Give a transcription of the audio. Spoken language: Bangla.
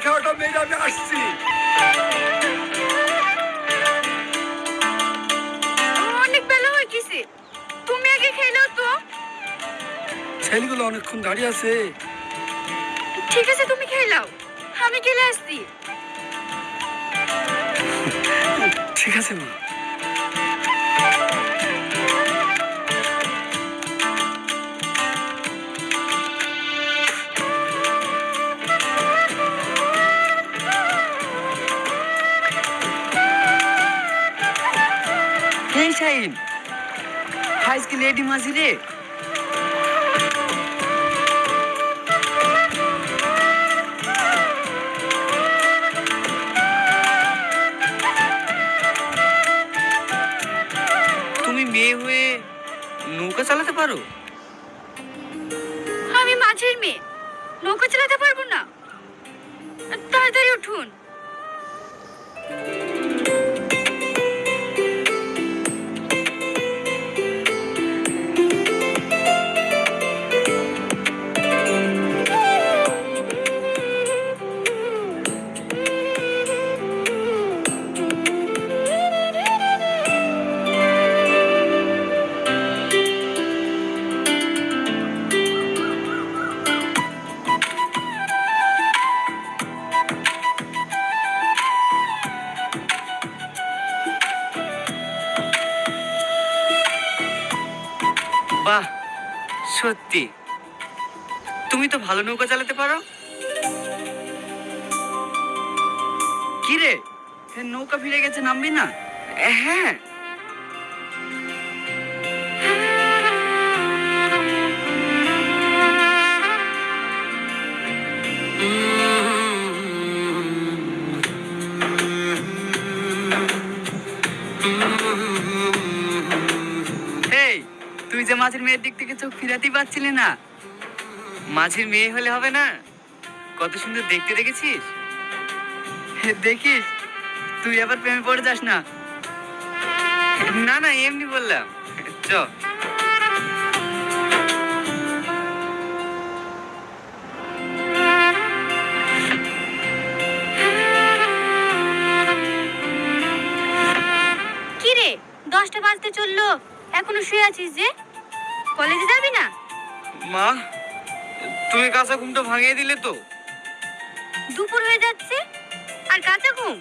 খাওয়াটা মেরে আমি আসছি। অনেক বেলা হয়ে গেছে, তুমি আগে খেলেও তো। ছেলেগুলো অনেকক্ষণ দাঁড়িয়ে আছে। ঠিক আছে, তুমি খেলাও, আমি গেলে আসছি। ঠিক আছে মা। এই শাহিন, আজকে লেডি মাঝি রে। তুমি মেয়ে হয়ে নৌকা চালাতে পারো? আমি মাঝের মেয়ে, নৌকা চালাতে পারবো না। তাড়াতাড়ি উঠুন। বাহ, সত্যি তুমি তো ভালো নৌকা চালাতে পারো। কি রে, নৌকা ফিরে গেছে, নামবি না? হ্যাঁ। এই, তুই যে মাঝির মেয়ের দিক থেকে চোখ ফিরাতেই পারছিলি না। মাঝির মেয়ে হলে হবে না? কত সুন্দর দেখতে, দেখেছিস? দেখিস, তুই আবার প্রেমে পড়ে যাস না। না না, এমনি বললাম। চ। কি রে, 10টা বাজতে চললো, এখনো শুয়ে আছিস যে? কলেজে যাবি না? মা, তুমি কাঁচা ঘুমটা ভাঙিয়ে দিলে তো। দুপুর হয়ে যাচ্ছে আর কাঁচা ঘুম?